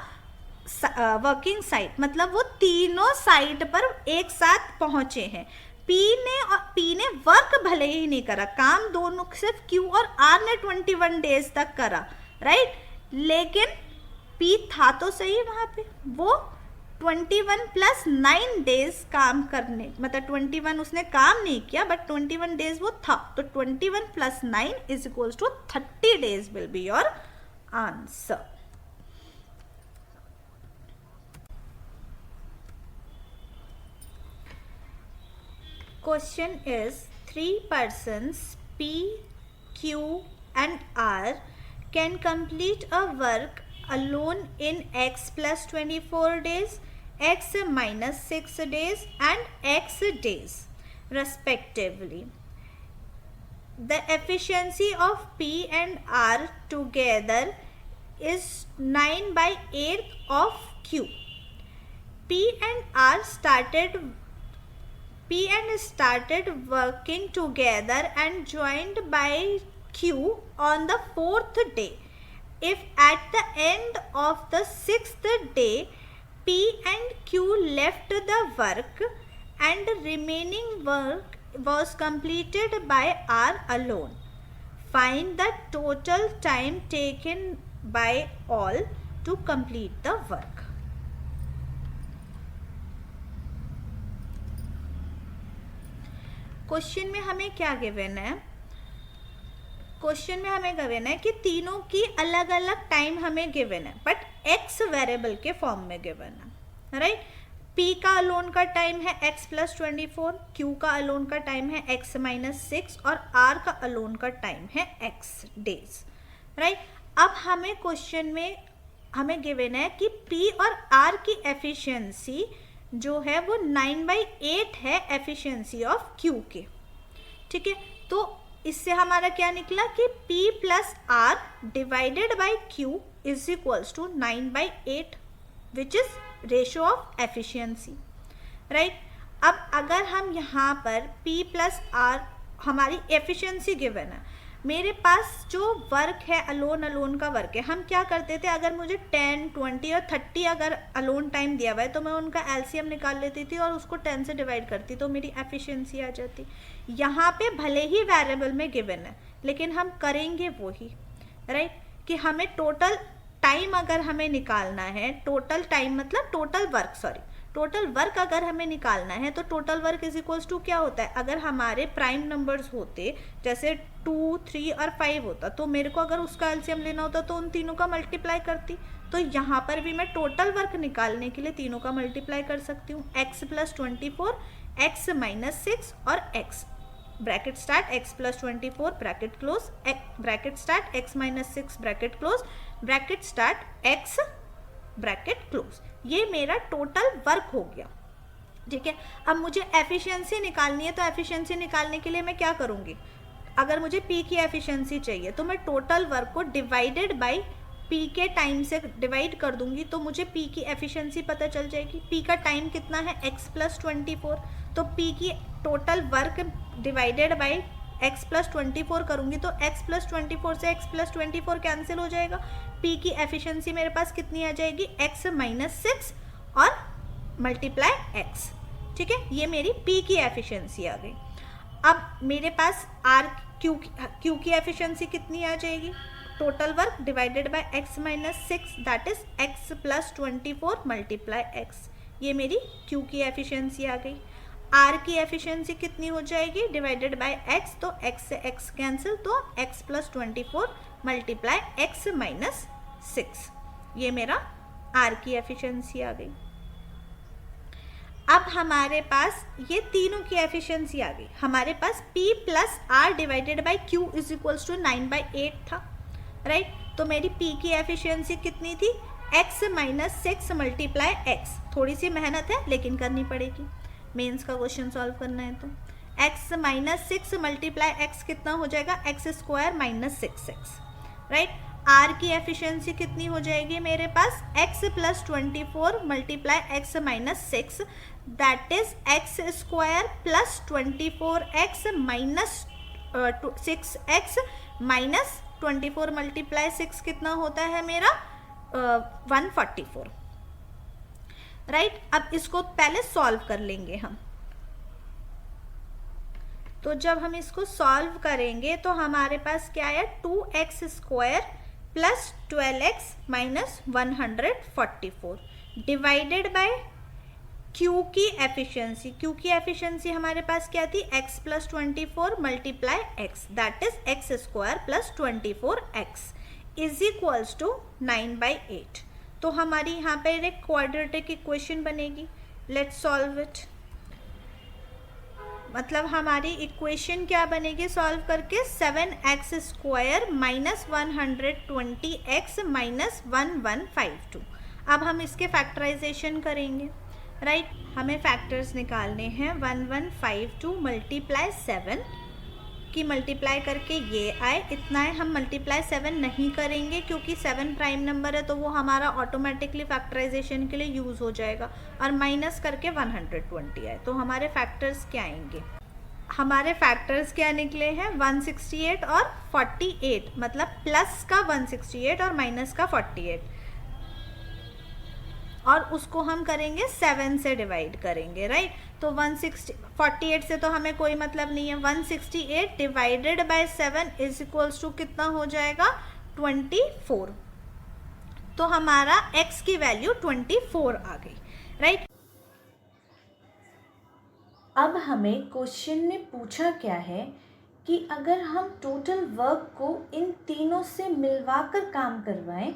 working site, मतलब वो तीनों साइट पर एक साथ पहुंचे हैं। P ने वर्क भले ही नहीं करा, काम दोनों सिर्फ Q और R ने 21 डेज तक करा, राइट, लेकिन P था तो सही वहाँ पे, वो 21 प्लस 9 डेज काम करने, मतलब 21 उसने काम नहीं किया बट 21 डेज वो था, तो 21 plus 9 is equals to 30 days will be your answer. Question is 3 persons P, Q and R can complete a work alone in X plus 24 days, X minus 6 days and X days respectively. The efficiency of P and R together is 9/8 of Q. P and R started P and started working together and joined by Q on the 4th day. If at the end of the 6th day P and Q left the work and remaining work was completed by R alone, find the total time taken by all to complete the work. Question में हमें क्या given है? Question में हमें given है कि तीनों की अलग अलग टाइम हमें गिवन है, बट एक्स वेरिएबल के फॉर्म में गिवन है, राइट? P का अलोन का टाइम है x प्लस 24, Q का अलोन का टाइम है x माइनस 6 और R का अलोन का टाइम है x डेज, राइट? अब हमें क्वेश्चन में हमें गिवन है कि P और R की एफिशिएंसी जो है वो 9/8 है एफिशिएंसी ऑफ Q के, ठीक है? तो इससे हमारा क्या निकला कि P plus R divided by Q is equals to 9/8 which is ratio of efficiency, right? अब अगर हम यहाँ पर P प्लस R हमारी एफिशिएंसी गिवन है, मेरे पास जो वर्क है अलोन का वर्क है, हम क्या करते थे, अगर मुझे 10, 20 और 30 अगर अलोन टाइम दिया हुआ है तो मैं उनका एलसीएम निकाल लेती थी और उसको 10 से डिवाइड करती तो मेरी एफिशिएंसी आ जाती। यहाँ पे भले ही वेरिएबल में गिवन है लेकिन हम करेंगे वही, राइट? कि हमें टोटल टाइम अगर हमें निकालना है, टोटल टाइम मतलब टोटल वर्क अगर हमें निकालना है तो total work is equals to क्या होता है, अगर हमारे प्राइम नंबर्स होते जैसे 2, 3 और 5 होता तो मेरे को अगर उसका एलसीएम लेना होता तो उन तीनों का मल्टीप्लाई करती। तो यहाँ पर भी मैं टोटल वर्क निकालने के लिए तीनों का मल्टीप्लाई कर सकती हूँ, x प्लस 24, x माइनस 6 और x bracket start x plus 24 bracket close, bracket start x minus 6 bracket close, bracket start x bracket close. ये मेरा टोटल वर्क हो गया, ठीक है? अब मुझे एफिशिएंसी निकालनी है तो एफिशिएंसी निकालने के लिए मैं क्या करूँगी, अगर मुझे P की एफिशिएंसी चाहिए तो मैं टोटल वर्क को डिवाइडेड बाय P के टाइम से डिवाइड कर दूंगी तो मुझे P की एफिशिएंसी पता चल जाएगी। P का टाइम कितना है x प्लस 24, तो P की total work divided by x plus 24 करूंगी तो x प्लस 24 से x प्लस 24 कैंसिल हो जाएगा। P की एफिशिएंसी मेरे पास कितनी आ जाएगी, x माइनस 6 और मल्टीप्लाई x, ठीक है? ये मेरी P की एफिशिएंसी आ गई। अब मेरे पास Q की एफिशिएंसी कितनी आ जाएगी, total work divided by x minus 6 that is x plus 24 multiply x, ये मेरी Q की एफिशिएंसी आ गई। R की एफिशिएंसी कितनी हो जाएगी, डिवाइडेड बाय x, तो x से x कैंसिल तो x plus 24 multiply x minus 6, ये मेरा R की एफिशिएंसी आ गई। अब हमारे पास ये तीनों की एफिशिएंसी आ गई, हमारे पास P plus R divided by Q is equals to 9/8 था, राइट? तो मेरी P की एफिशिएंसी कितनी थी, x माइनस 6 मल्टीप्लाई x। थोड़ी सी मेहनत है लेकिन करनी पड़ेगी, मेंस का क्वेश्चन सॉल्व करना है तो x माइनस 6 मल्टीप्लाई x कितना हो जाएगा, x square minus 6x, right? R की एफिशिएंसी कितनी हो जाएगी मेरे पास, x plus 24 multiply x minus 6 that is x square plus 24x minus 6x minus 24 multiply 6 कितना होता है मेरा 144, राइट? अब इसको पहले सॉल्व कर लेंगे हम। तो जब हम इसको सॉल्व करेंगे तो हमारे पास क्या है, 2x square plus 12x minus 144 divided by Q की एफिशिएंसी हमारे पास क्या थी, x plus 24 multiply x that is x square plus 24x is equals to 9/8। तो हमारी यहाँ पे एक क्वाड्रेटिक इक्वेशन बनेगी, लेट्स सॉल्व इट। मतलब हमारी इक्वेशन क्या बनेगी सॉल्व करके, 7x square minus 120x minus 1152। अब हम इसके फैक्टराइजेशन करेंगे, राइट? हमें फैक्टर्स निकालने हैं, 1152 मल्टीप्लाई 7 की मल्टीप्लाई करके ये आए, इतना है। हम मल्टीप्लाई 7 नहीं करेंगे क्योंकि 7 प्राइम नंबर है, तो वो हमारा ऑटोमेटिकली फैक्टराइजेशन के लिए यूज़ हो जाएगा। और माइनस करके 120 आए, तो हमारे फैक्टर्स क्या आएंगे? हमारे फैक्टर्स क्या निकले हैं? 168 और 48, मतलब प्लस का 168 और माइनस का 48, और उसको हम करेंगे 7 से डिवाइड करेंगे, राइट। तो 48 से तो हमें कोई मतलब नहीं है। 168 divided by 7 is equals to कितना हो जाएगा? 24। तो हमारा x की वैल्यू 24 आ गई, राइट।
अब हमें क्वेश्चन में पूछा क्या है कि अगर हम टोटल वर्क को इन तीनों से मिलवाकर काम करवाएं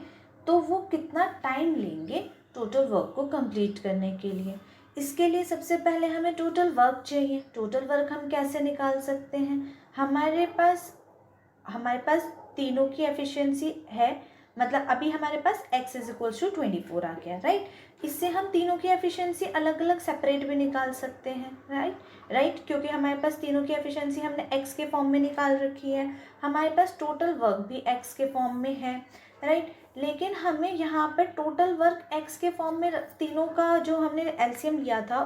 तो वो कितना टाइम लेंगे टोटल वर्क को कंप्लीट करने के लिए। इसके लिए सबसे पहले हमें टोटल वर्क चाहिए। टोटल वर्क हम कैसे निकाल सकते हैं? हमारे पास तीनों की एफिशिएंसी है, मतलब अभी हमारे पास x इज इक्वल्स टू 24 आ गया, राइट। इससे हम तीनों की एफिशिएंसी अलग अलग सेपरेट भी निकाल सकते हैं, राइट, क्योंकि हमारे पास तीनों की एफिशिएंसी हमने x के फॉर्म में निकाल रखी है। हमारे पास टोटल वर्क भी x के फॉर्म में है, राइट। लेकिन हमें यहाँ पर टोटल वर्क x के फॉर्म में तीनों का जो हमने एलसीएम लिया था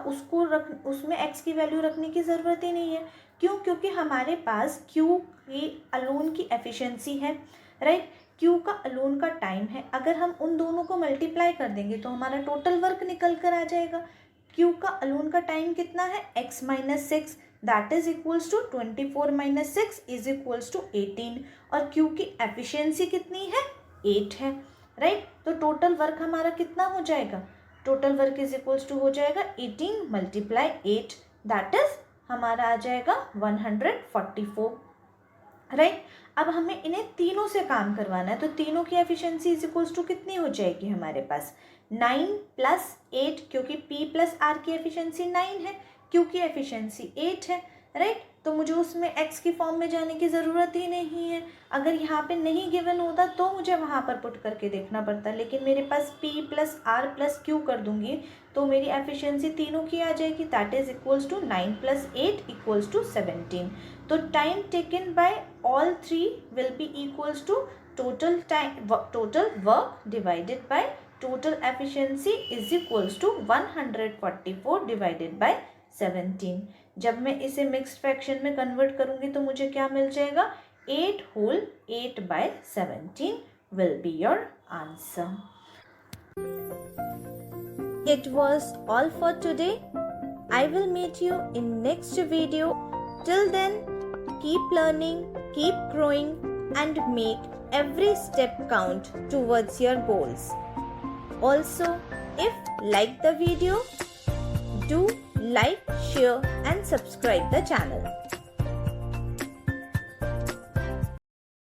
उसमें x की वैल्यू रखने की ज़रूरत ही नहीं है। क्यों? क्योंकि हमारे पास q की अलोन की एफिशिएंसी है, राइट। Q का अलोन का टाइम है। अगर हम उन दोनों को मल्टीप्लाई कर देंगे तो हमारा टोटल वर्क निकल कर आ जाएगा। Q का अलोन का टाइम कितना है? x minus 6, that is equals to 24 minus 6 is equals to 18। और Q की एफिशिएंसी कितनी है? 8 है, राइट। तो टोटल वर्क हमारा कितना हो जाएगा? Total work is equals to हो जाएगा 18 मल्टीप्लाई 8, दैट इज हमारा आ जाएगा 144, राइट। अब हमें इन्हें तीनों से काम करवाना है, तो तीनों की एफिशिएंसी इज इक्वल्स टू कितनी हो जाएगी हमारे पास? 9 प्लस 8, क्योंकि P प्लस R की एफिशिएंसी 9 है, Q की एफिशिएंसी 8 है, राइट। तो मुझे उसमें x की फॉर्म में जाने की ज़रूरत ही नहीं है। अगर यहाँ पे नहीं गिवन होता तो मुझे वहाँ पर पुट करके देखना पड़ता, लेकिन मेरे पास P plus R plus Q कर दूंगी तो मेरी एफिशिएंसी तीनों की आ जाएगी, that is equals to 9 plus 8 equals to 17। तो time taken by all three will be equals to total work divided by total efficiency is equals to 144 divided by 17। जब मैं इसे मिक्स्ड फ्रैक्शन में कन्वर्ट करूंगी तो मुझे क्या मिल जाएगा? 8 whole 8 by 17 will be your answer. It was all for today. I will meet you in next video. Till then, keep learning, keep growing, and make every step count towards your goals. Also, if like the video, do like, share and subscribe the channel.